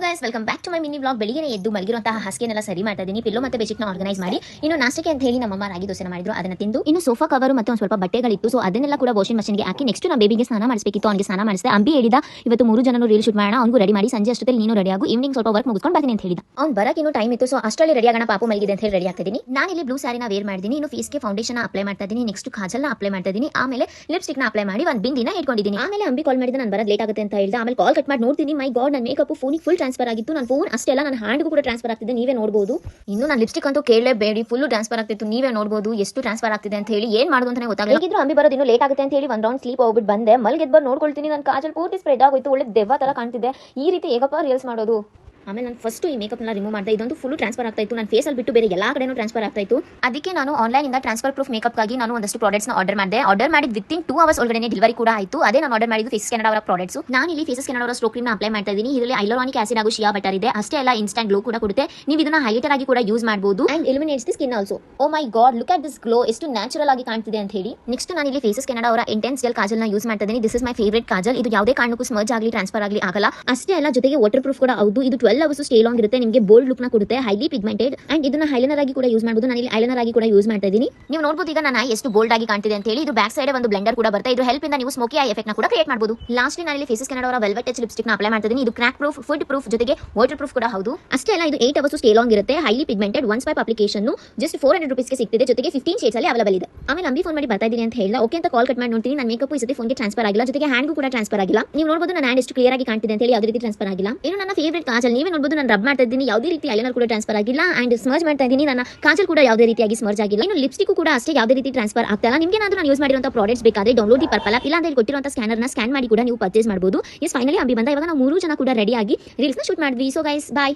Guys welcome back to my mini blog. ಬೆಳಿಗ್ಗೆ ಎದ್ದು ಮಲಗಿರುವಂತಹ ಹಾಸಿಗೆನೆಲ್ಲ ಸರಿ ಮಾಡ್ತಾ ಇದ್ದೀನಿ. ಪಿಲ್ಲೋ ಮತ್ತೆ ಬೆಡ್ಶೀಟ್ನ ಆರ್ಗನೈಸ್ ಮಾಡಿ ಇನ್ನು ನಾಷ್ಟಕ್ಕೆ ಅಂತ ಹೇಳಿ ನಮ್ಮಮ್ಮ ರಾಗಿ ದೋಸೆನ ಮಾಡಿದ್ರು, ಅದನ್ನ ತಿಂದು ಇನ್ನು ಸೋಫಾ ಕವರ್ ಮತ್ತೆ ಒಂದು ಸ್ವಲ್ಪ ಬಟ್ಟೆಗಳಿತ್ತು, ಸೊ ಅದನ್ನೆಲ್ಲ ಕೂಡ ವಾಷಿಂಗ್ ಮಷಿನ್ಗೆ ಹಾಕಿ ನೆಕ್ಸ್ಟ್ ನಾನು ಬೇಬಿಗೆ ಸ್ನಾನ ಮಾಡಿಸಬೇಕಿತ್ತು. ಅವನಿಗೆ ಸ್ನಾನ ಮಾಡಿಸಿದೆ. ಅಂಬಿ ಹೇಳಿದ ಇವತ್ತು 3 ಜನರು ರೀಲ್ ಶೂಟ್ ಮಾಡೋಣ, ಅವ್ನಿಗೂ ರೆಡಿ ಮಾಡಿ ಸಂಜೆ ಅಷ್ಟೊತ್ತಲ್ಲಿ ನೀನು ರೆಡಿ ಆಗು, ಈವ್ನಿಂಗ್ ಸ್ವಲ್ಪ ವರ್ಕ್ ಮುಗಿಸ್ಕೊಂಡು ಬರ್ತೀನಿ ಅಂತ ಹೇಳಿದ. ಅವ್ನು ಬರಕ್ಕೆ ಇನ್ನೂ ಟೈಮ್ ಇತ್ತು, ಸೊ ಅಷ್ಟರಲ್ಲಿ ರೆಡಿ ಆಗೋಣ, ಪಾಪು ಮಲಗಿದೆ ಅಂತ ಹೇಳಿ ರೆಡಿ ಆಗ್ತಿದ್ದೀನಿ. ನಾನು ಇಲ್ಲಿ ಬ್ಲೂ ಸ್ಯಾರಿನ ವೇರ್ ಮಾಡಿದ್ದೀನಿ. ಇನ್ನು ಫೇಸ್ಗೆ ಫೌಂಡೇಶನ್ ಅಪ್ಲೈ ಮಾಡ್ತಾ ಇದ್ದೀನಿ, ನೆಕ್ಸ್ಟ್ ಕಾಜಲ್ನ ಅಪ್ಲೈ ಮಾಡ್ತಾ ಇದ್ದೀನಿ, ಆಮೇಲೆ ಲಿಪ್ಸ್ಟಿಕ್ನ ಅಪ್ಲೈ ಮಾಡಿ ಒಂದು ಬಿಂದಿನ ಇಟ್ಕೊಂಡಿದ್ದೀನಿ. ಆಮೇಲೆ ಅಂಬಿ ಕಾಲ್ ಮಾಡಿದ್ರೆ ನಾನು ಬರೋದು ಲೇಟ್ ಆಗುತ್ತೆ ಅಂತ ಹೇಳಿದ. ಆಮೇಲೆ ಕಾಲ್ ಕಟ್ ಮಾಡಿ ನೋಡ್ತೀನಿ, ಮೈ ಗಾಡ್ ನನ್ನ ಮೇಕಪ್ ಫೋನಿಗೆ ಫುಲ್ ಟ್ರಾನ್ಸ್ಫರ್ ಆಗಿತ್ತು. ನನ್ನ ಫೋನ್ ಅಷ್ಟೇ ಅಲ್ಲ, ನನ್ನ ಹ್ಯಾಂಡ್ಗೂ ಕೂಡ ಟ್ರಾನ್ಸ್ಫರ್ ಆಗ್ತಿದೆ, ನೀವೇ ನೋಡಬಹುದು. ಇನ್ನು ನಾನು ಲಿಪ್ಸ್ಟಿಕ್ ಅಂತೂ ಕೇಳಲೇಬೇಡಿ, ಫುಲ್ ಟ್ರಾನ್ಸ್ಫರ್ ಆಗ್ತಿತ್ತು, ನೀವೇ ನೋಡಬಹುದು ಎಷ್ಟು ಟ್ರಾನ್ಸ್ಫರ್ ಆಗ್ತಿದೆ ಅಂತ ಹೇಳಿ. ಏನ್ ಮಾಡೋದು ಅಂತಾನೆ ಗೊತ್ತಾಗಲಿಲ್ಲ. ಹೇಗಿದ್ರು ಅಂಬಿ ಬರೋದು ಇನ್ನೂ ಲೇಟ್ ಆಗುತ್ತೆ ಅಂತ ಹೇಳಿ ಒಂದು ರೌಂಡ್ ಸ್ಲೀಪ್ ಹೋಗ್ಬಿಟ್ಟು ಬಂದೆ. ಮಲ್ಗೆದ್ದು ಬಂದು ನೋಡ್ಕೊಳ್ತೀನಿ, ನನ್ನ ಕಾಜಲ್ ಪೂರ್ತಿ ಸ್ಪ್ರೆಡ್ ಆಗೋಯ್ತು, ಒಳ್ಳೆ ದೆವ್ವ ತರ ಕಾಣ್ತಿದೆ. ಈ ರೀತಿ ಹೇಗಪ್ಪ ರೀಲ್ಸ್ ಮಾಡೋದು? ಆಮೇಲೆ ನಾನು ಫಸ್ಟ್ ಈ ಮೇಕಪ್ನ ರಿಮೂವ್ ಮಾಡ್ತಾ, ಇದಂತೂ ಫುಲ್ ಟ್ರಾನ್ಸ್ಫರ್ ಆಗ್ತಾ ಇತ್ತು, ನನ್ನ ಫೇಸಲ್ಲಿ ಬಿಟ್ಟು ಬೇರೆ ಎಲ್ಲ ಕಡೆನೂ ಟ್ರಾನ್ಸ್ಫರ್ ಆಗ್ತಾ ಇತ್ತು. ಅದಕ್ಕೆ ನಾನು ಆನ್ಲೈನಿಂದ ಟ್ರಾನ್ಸ್ಫರ್ ಪ್ರೂಫ್ ಮೇಕಪ್ಗಾಗಿ ನಾನು ಒಂದಷ್ಟು ಪ್ರಾಡಕ್ಟ್ಸ್ನ ಆರ್ಡರ್ ಮಾಡಿದೆ. ಆರ್ಡರ್ ಮಾಡಿದ ವಿತಿನ್ 2 ಅವರ್ಸ್ ಒಳಗಡೆ ಡೆಲಿವರಿ ಕೂಡ ಆಯಿತು. ಅದೇ ನಾನು ಆರ್ಡರ್ ಮಾಡಿದ್ದು ಫೇಸಸ್ ಕೆನಡಾ ಅವರ ಪ್ರಾಡಕ್ಟ್ಸ್. ನಾನು ಇಲ್ಲಿ ಫೇಸಸ್ ಕೆನಡಾ ಅವರ ಸ್ಟೋ ಕ್ರೀಮ್ನ ಅಪ್ಲೈ ಮಾಡ್ತಾ ಇದ್ದೀನಿ. ಇದರಲ್ಲಿ ಹೈಲುರಾನಿಕ್ ಆಸಿಡ್ ಹಾಗೂ ಶಿಯಾ ಬಟರ್ ಇದೆ. ಅಷ್ಟೇ ಅಲ್ಲ, ಇನ್ಸ್ಟಂಟ್ ಗ್ಲೋ ಕೂಡ ಕೊಡುತ್ತೆ. ನೀವು ಇದನ್ನ ಹೈಲೈಟರ್ ಆಗಿ ಕೂಡ ಯೂಸ್ ಮಾಡಬಹುದು and illuminates the skin also. Oh my God, look at this glow, ಎಷ್ಟು ನ್ಯಾಚುರಲ್ ಆಗಿ ಕಾಣ್ತಿದೆ ಅಂತ ಹೇಳಿ. ನೆಕ್ಸ್ಟ್ ನಾನು ಇಲ್ಲಿ ಫೇಸಸ್ ಕೆನಡಾ ಅವರ ಇಂಟೆನ್ಸ್ ಜೆಲ್ ಕಾಜಲ್ನ ಯೂಸ್ ಮಾಡ್ತಾ ಇದ್ದೀನಿ. This is my favourite kajal. ಇದು ಯಾವುದೇ ಕಾರಣಕ್ಕೂ ಸ್ಮರ್ಜ್ ಆಗಲಿ ಟ್ರಾನ್ಸ್ಫರ್ ಆಗಲಿ ಆಗಲ್ಲ. ಅಷ್ಟೇ ಅಲ್ಲ, ಜೊತೆಗೆ ವಾಟರ್ ಪ್ರೂಫ್ ಕೂಡ ಹೌದು. ಇದು 12 ಅವರ್ಸ್ ಸ್ಟೇ ಲಾಂಗ್ ಇರುತ್ತೆ, ನಿಮಗೆ ಬೋಲ್ಡ್ ಲುಕ್ ನ ಕೊಡುತ್ತೆ, ಹೈಲಿ ಪಿಗ್ಮೆಂಟೆಡ್ ಅಂಡ್ ಇದನ್ನ ಐಲೈನರ್ ಆಗಿ ಕೂಡ ಯೂಸ್ ಮಾಡಬಹುದು. ನಾನು ಇಲ್ಲಿ ಐಲೈನರ್ ಆಗಿ ಕೂಡ ಯೂಸ್ ಮಾಡ್ತಾ ಇದ್ದೀನಿ. ನೀವು ನೋಡಬಹುದು ಈಗ ನನ್ನ ಎಷ್ಟು ಬೋಲ್ಡ್ ಆಗಿ ಕಾಣ್ತಿದೆ ಅಂತ ಹೇಳಿ. ಇದು ಬ್ಯಾಕ್ ಸೈಡ್ ಒಂದು ಬ್ಲೆಂಡರ್ ಕೂಡ ಬರುತ್ತೆ, ಇದು ಹೆಲ್ಪ್ ಇಂದ ನೀವು ಸ್ಮೋಕಿ ಐ ಎಫೆಕ್ಟ್ ನ ಕೂಡ ಕ್ರಿಯೇಟ್ ಮಾಡಬಹುದು. ಲಾಸ್ಟ್ ನಾನು ಇಲ್ಲಿ ಫೇಸಸ್ ಕೆನಡಾ ಅವರ ವೆಲ್ವೆಟ್ ಟಚ್ ಲಿಪ್ಸ್ಟಿಕ್ ನ ಅಪ್ಲೈ ಮಾಡ್ತಾ ಇದ್ದೀನಿ. ಇದು ಕ್ರ್ಯಾಕ್ ಪ್ರೂಫ್, ಫುಡ್ ಪ್ರೂಫ್, ಜೊತೆಗೆ ವಾಟರ್ ಪ್ರೂಫ್ ಕೂಡ ಹೌದು. ಅಷ್ಟೇ ಅಲ್ಲ, ಇದು 8 ಅವರ್ಸ್ ಸ್ಟೇ ಲಾಂಗ್ ಇರುತ್ತೆ, highly pigmented. One swipe application just 400 ರೂಪೀಸ್ಗೆ ಸಿಗ್ತಿದೆ, ಜೊತೆಗೆ 15 ಶೇಡ್ಸ್ ಅಲ್ಲಿ ಅವೈಲೇಬಲ್ ಇದೆ. ಆಮೇಲೆ ಅಂಬಿ ಫೋನ್ ಮಾಡಿ ಬರ್ತಾ ಇದ್ದೀನಿ ಅಂತ ಹೇಳಿದ. ಓಕೆ ಅಂತ ಕಾಲ್ ಕಟ್ ಮಾಡಿ ನೋಡ್ತೀನಿ, ನನ್ನ ಮೇಕಪ್ ಈ ಸತಿ ಫೋನ್ಗೆ ಟ್ರಾನ್ಸ್ಫರ್ ಆಗಿಲ್ಲ, ಜೊತೆಗೆ ಹ್ಯಾಂಡ್ಗೂ ಕೂಡ ಟ್ರಾನ್ಸ್ಫರ್ ಆಗಿಲ್ಲ. ನೀವು ನೋಡಬಹುದು ನನ್ನ ಹ್ಯಾಂಡ್ ಎಷ್ಟು ಕ್ಲಿಯರ್ ಆಗಿ ಕಾಣ್ತಿದೆ ಅಂತ ಹೇಳಿ, ಯಾವುದೇ ರೀತಿ ಟ್ರಾನ್ಸ್ಫರ್ ಆಗಿಲ್ಲ. ಇನ್ನು ನನ್ನ ಫೇವರೇಟ್ ಕಾಜಲ್ ನೀವೇ ನೋಡಬಹುದು, ನಾನು ರಬ್ ಮಾಡ್ತಾ ಇದ್ದೀನಿ, ಯಾವುದೇ ರೀತಿ ಐಲೈನರ್ ಕೂಡ ಟ್ರಾನ್ಸ್ಫರ್ ಆಗಿಲ್ಲ ಅಂಡ್ ಸ್ಮರ್ಜ್ ಮಾಡ್ತಾ ಇದ್ದೀನಿ. ನನ್ನ ಕಾಜಲ್ ಕೂಡ ಯಾವುದೇ ರೀತಿಯಾಗಿ ಸ್ಮರ್ಜ್ ಆಗಿಲ್ಲ. ಇನ್ನು ಲಿಪ್ಸ್ಟಿಕ್ ಕೂಡ ಅಷ್ಟೇ ಯಾವುದೇ ರೀತಿ ಟ್ರಾನ್ಸ್ಫರ್ ಆಗ್ತಾ ಇಲ್ಲ. ನಿಮಗೆ ನಾನು ಯೂಸ್ ಮಾಡಿರುವಂತಹ ಪ್ರಾಡಕ್ಟ್ಸ್ ಬೇಕಾದ್ರೆ ಡೌನ್ಲೋಡ್ ದಿ ಪರ್ಪಲ್ ಆಪ್, ಇಲ್ಲ ಅಂತ ಕೊಟ್ಟಿರುವಂತಹ ಸ್ಕ್ಯಾನರ್ನ ಸ್ಕ್ಯಾನ್ ಮಾಡಿ ಕೂಡ ನೀವು ಪರ್ಚೇಸ್ ಮಾಡಬಹುದು. ಎಸ್ ಫೈನಲಿ ಅಂಬಿ ಬಂದ. ಇವಾಗ ನಾವು 3 ಜನ ಕೂಡ ರೆಡಿ ಆಗಿ ರೀಲ್ಸ್ನ ಶೂಟ್ ಮಾಡಿದ್ವಿ. ಸೊ ಗೈಸ್ ಬಾಯ್.